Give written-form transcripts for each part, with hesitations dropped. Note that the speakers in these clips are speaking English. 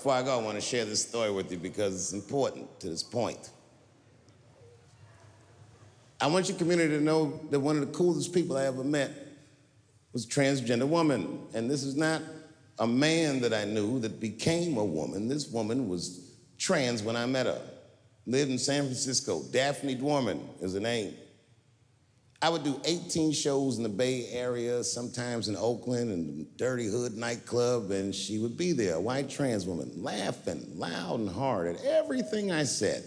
before I go, I want to share this story with you because it's important to this point. I want your community to know that one of the coolest people I ever met was a transgender woman. And this is not a man that I knew that became a woman. This woman was trans when I met her. Lived in San Francisco. Daphne is her name. I would do 18 shows in the Bay Area, sometimes in Oakland and Dirty Hood nightclub, and she would be there, a white trans woman, laughing loud and hard at everything I said,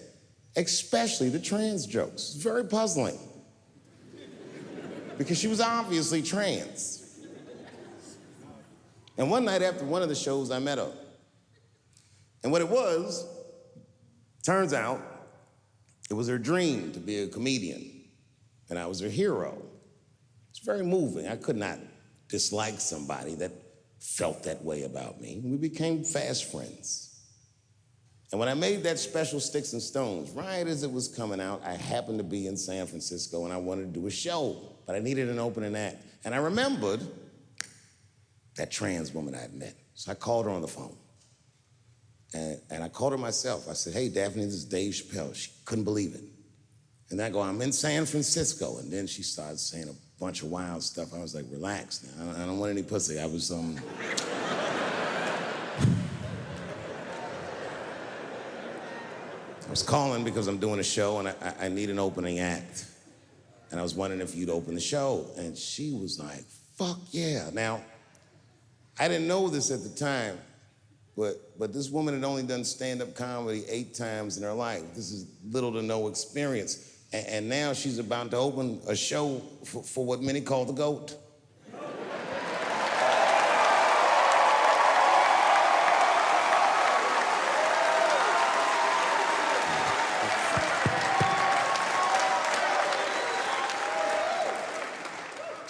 especially the trans jokes. It's very puzzling. Because she was obviously trans. And one night after one of the shows, I met her. And what it was, turns out, it was her dream to be a comedian. And I was her hero. It's very moving. I could not dislike somebody that felt that way about me. We became fast friends. And when I made that special Sticks and Stones, right as it was coming out, I happened to be in San Francisco and I wanted to do a show, but I needed an opening act. And I remembered that trans woman I had met. So I called her on the phone. And I called her myself. I said, "Hey, Daphne, this is Dave Chappelle." She couldn't believe it. And I go, "I'm in San Francisco." And then she started saying a bunch of wild stuff. I was like, "Relax now, I don't want any pussy." I was, I was calling because I'm doing a show and I need an opening act. And I was wondering if you'd open the show. And she was like, "Fuck yeah." Now, I didn't know this at the time, but this woman had only done stand-up comedy 8 times in her life. This is little to no experience. And now she's about to open a show for what many call the GOAT.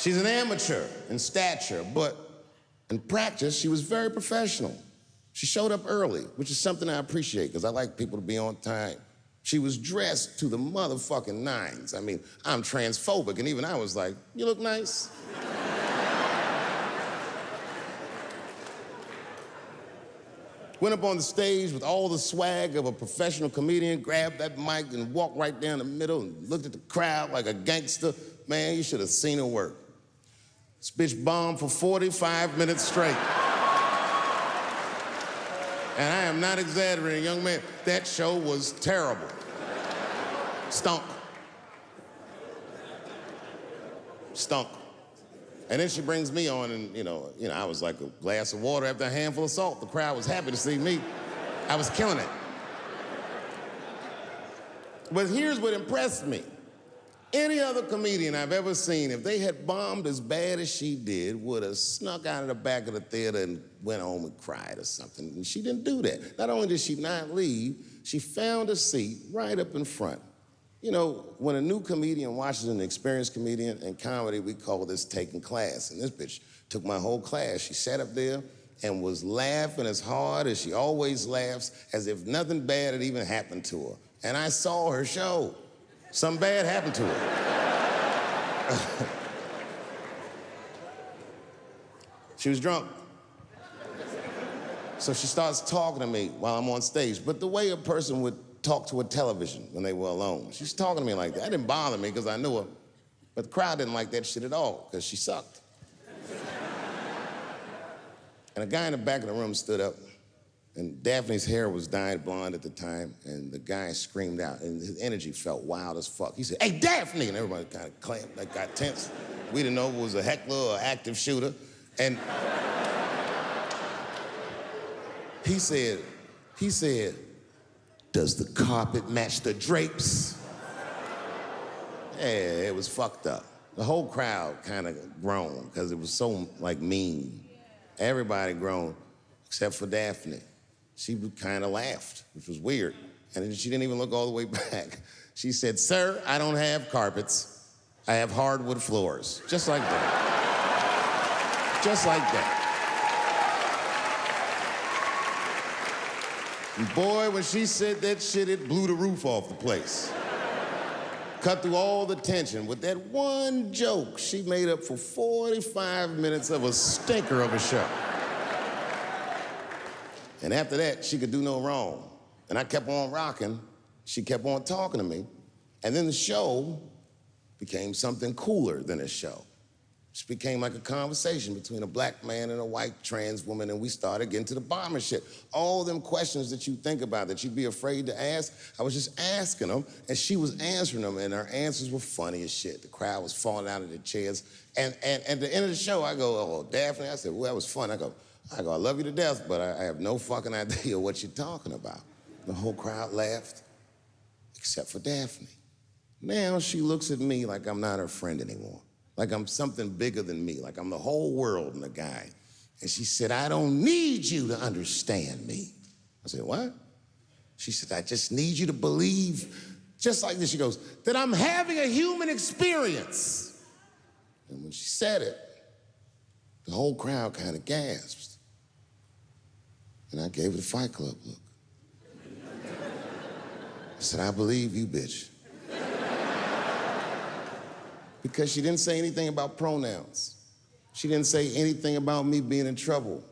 She's an amateur in stature, but in practice, she was very professional. She showed up early, which is something I appreciate, because I like people to be on time. She was dressed to the motherfucking nines. I mean, I'm transphobic, and even I was like, "You look nice." Went up on the stage with all the swag of a professional comedian, grabbed that mic and walked right down the middle and looked at the crowd like a gangster. Man, you should have seen her work. This bitch bombed for 45 minutes straight. And I am not exaggerating, young man. That show was terrible. Stunk. Stunk. And then she brings me on and, you know, I was like a glass of water after a handful of salt. The crowd was happy to see me. I was killing it. But here's what impressed me. Any other comedian I've ever seen, if they had bombed as bad as she did, would have snuck out of the back of the theater and went home and cried or something. And she didn't do that. Not only did she not leave, she found a seat right up in front. You know, when a new comedian watches an experienced comedian in comedy, we call this taking class. And this bitch took my whole class. She sat up there and was laughing as hard as she always laughs, as if nothing bad had even happened to her. And I saw her show. Something bad happened to her. She was drunk. So she starts talking to me while I'm on stage, but the way a person would talk to a television when they were alone. She's talking to me like that. That didn't bother me because I knew her, but the crowd didn't like that shit at all because she sucked. And a guy in the back of the room stood up, and Daphne's hair was dyed blonde at the time, and the guy screamed out, and his energy felt wild as fuck. He said, "Hey, Daphne!" And everybody kind of clamped, like got tense. We didn't know if it was a heckler or an active shooter. And he said, "Does the carpet match the drapes?" Yeah, it was fucked up. The whole crowd kind of groaned, because it was so, like, mean. Everybody groaned, except for Daphne. She kind of laughed, which was weird. And she didn't even look all the way back. She said, "Sir, I don't have carpets. I have hardwood floors." Just like that. Just like that. And boy, when she said that shit, it blew the roof off the place. Cut through all the tension. With that one joke, she made up for 45 minutes of a stinker of a show. And after that, she could do no wrong. And I kept on rocking. She kept on talking to me. And then the show became something cooler than a show. It became like a conversation between a black man and a white trans woman, and we started getting to the bomber shit. All them questions that you think about that you'd be afraid to ask, I was just asking them, and she was answering them, and her answers were funny as shit. The crowd was falling out of their chairs. And at the end of the show, I go, oh, Daphne, I said, well, that was fun. I go, I love you to death, but I have no fucking idea what you're talking about. The whole crowd laughed, except for Daphne. Now she looks at me like I'm not her friend anymore. Like I'm something bigger than me, like I'm the whole world and a guy. And she said, I don't need you to understand me. I said, what? She said, I just need you to believe, just like this, she goes, that I'm having a human experience. And when she said it, the whole crowd kind of gasped. And I gave her the Fight Club look. I said, I believe you, bitch. Because she didn't say anything about pronouns. She didn't say anything about me being in trouble.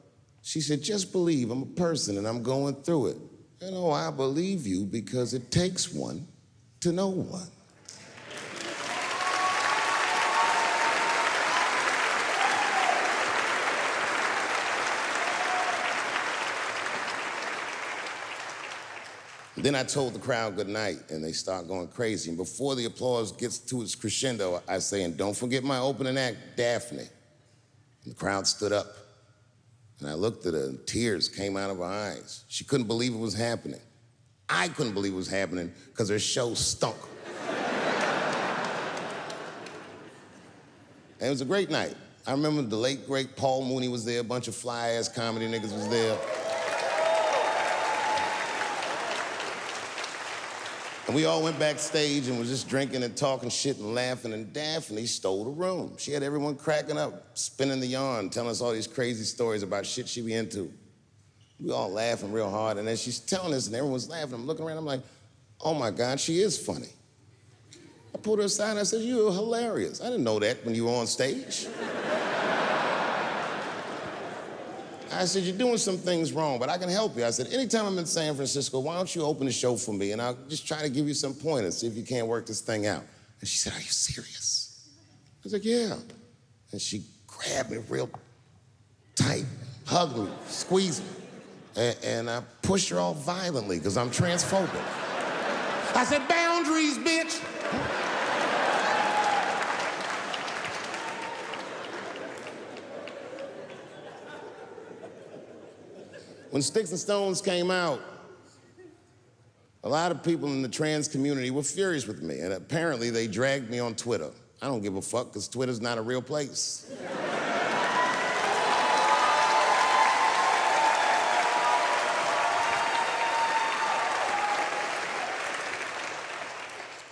She said, just believe I'm a person and I'm going through it. You know, I believe you because it takes one to know one. Then I told the crowd good night, and they start going crazy. And before the applause gets to its crescendo, I say, and don't forget my opening act, Daphne. And the crowd stood up, and I looked at her, and tears came out of her eyes. She couldn't believe it was happening. I couldn't believe it was happening because her show stunk. And it was a great night. I remember the late, great Paul Mooney was there, a bunch of fly-ass comedy niggas was there. And we all went backstage and was just drinking and talking shit and laughing, and Daphne stole the room. She had everyone cracking up, spinning the yarn, telling us all these crazy stories about shit she be into. We all laughing real hard, and as she's telling us and everyone's laughing, I'm looking around, I'm like, oh my God, she is funny. I pulled her aside and I said, you're hilarious. I didn't know that when you were on stage. I said, you're doing some things wrong, but I can help you. I said, anytime I'm in San Francisco, why don't you open the show for me, and I'll just try to give you some pointers, see if you can't work this thing out. And she said, are you serious? I was like, yeah. And she grabbed me real tight, hugged me, squeezed me, and I pushed her off violently because I'm transphobic. I said, boundaries, bitch. When Sticks and Stones came out, a lot of people in the trans community were furious with me, and apparently they dragged me on Twitter. I don't give a fuck, because Twitter's not a real place.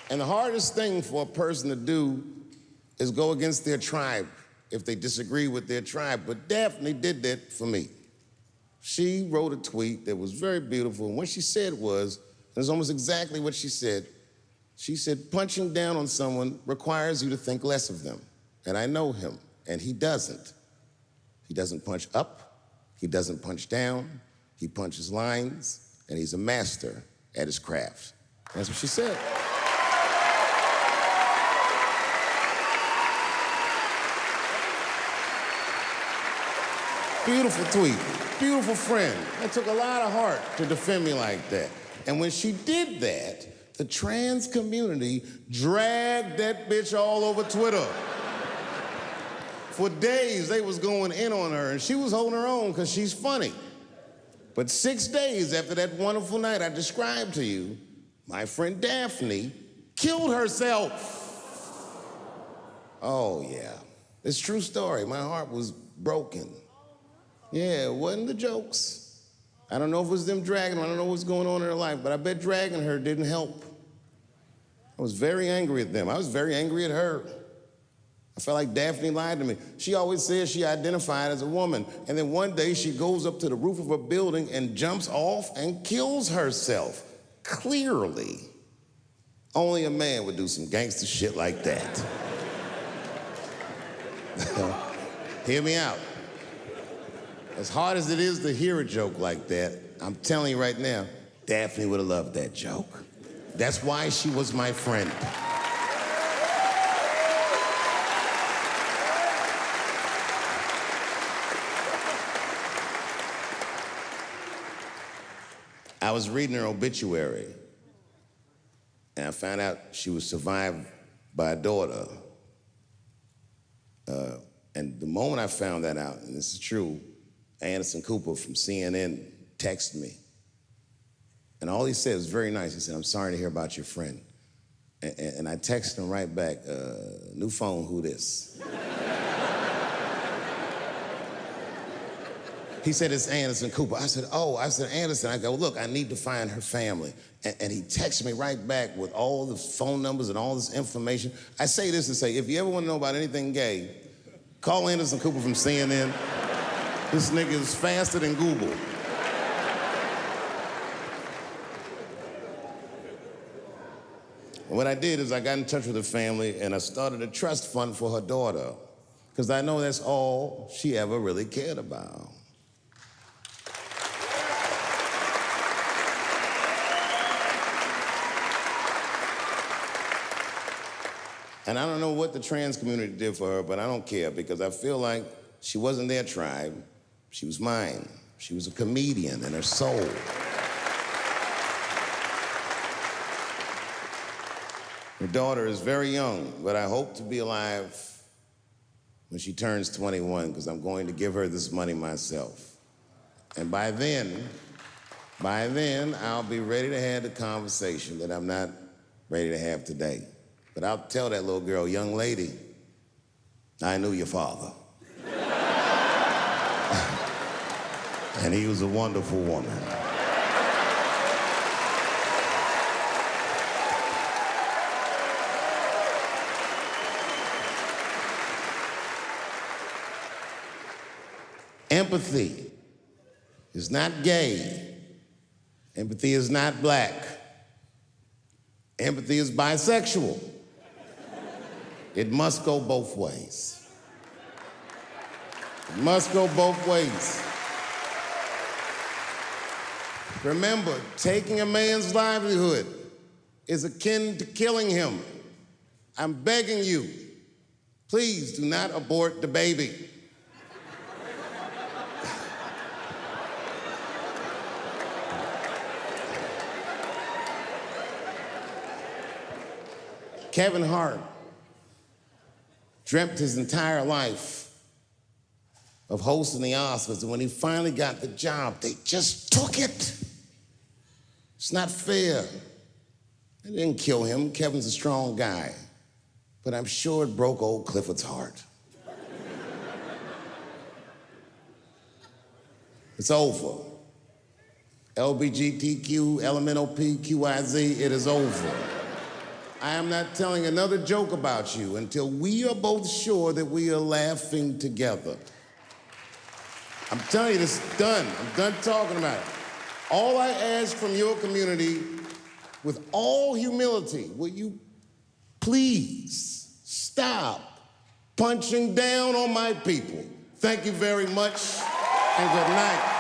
And the hardest thing for a person to do is go against their tribe if they disagree with their tribe, but Daphne did that for me. She wrote a tweet that was very beautiful, and what she said was, it was almost exactly what she said. She said, punching down on someone requires you to think less of them. And I know him, and he doesn't. He doesn't punch up, he doesn't punch down, he punches lines, and he's a master at his craft. That's what she said. Beautiful tweet, beautiful friend. It took a lot of heart to defend me like that. And when she did that, the trans community dragged that bitch all over Twitter. For days, they was going in on her, and she was holding her own because she's funny. But 6 days after that wonderful night I described to you, my friend Daphne killed herself. Oh, yeah. It's a true story. My heart was broken. Yeah, it wasn't the jokes. I don't know if it was them dragging her, I don't know what's going on in her life, but I bet dragging her didn't help. I was very angry at them. I was very angry at her. I felt like Daphne lied to me. She always says she identified as a woman, and then one day she goes up to the roof of a building and jumps off and kills herself. Clearly, only a man would do some gangster shit like that. Hear me out. As hard as it is to hear a joke like that, I'm telling you right now, Daphne would have loved that joke. That's why she was my friend. I was reading her obituary, and I found out she was survived by a daughter. And the moment I found that out, and this is true, Anderson Cooper from CNN texted me. And all he said was very nice. He said, "I'm sorry to hear about your friend." And I texted him right back, "New phone, who this?" He said, "It's Anderson Cooper." I said, "Oh," I said, "Anderson." I go, "Look, I need to find her family." And he texted me right back with all the phone numbers and all this information. I say this to say, if you ever want to know about anything gay, call Anderson Cooper from CNN. This nigga is faster than Google. And what I did is I got in touch with the family and I started a trust fund for her daughter, because I know that's all she ever really cared about. And I don't know what the trans community did for her, but I don't care, because I feel like she wasn't their tribe, she was mine. She was a comedian in her soul. Her daughter is very young, but I hope to be alive when she turns 21, because I'm going to give her this money myself. And by then, I'll be ready to have the conversation that I'm not ready to have today. But I'll tell that little girl, "Young lady, I knew your father." And he was a wonderful woman. Empathy is not gay. Empathy is not black. Empathy is bisexual. It must go both ways. It must go both ways. Remember, taking a man's livelihood is akin to killing him. I'm begging you, please do not abort the baby. Kevin Hart dreamt his entire life of hosting the Oscars, and when he finally got the job, they just took it. It's not fair. They didn't kill him. Kevin's a strong guy. But I'm sure it broke old Clifford's heart. It's over. LBGTQ, LMNOP, QIZ, it is over. I am not telling another joke about you until we are both sure that we are laughing together. I'm telling you, this is done. I'm done talking about it. All I ask from your community, with all humility, will you please stop punching down on my people? Thank you very much, and good night.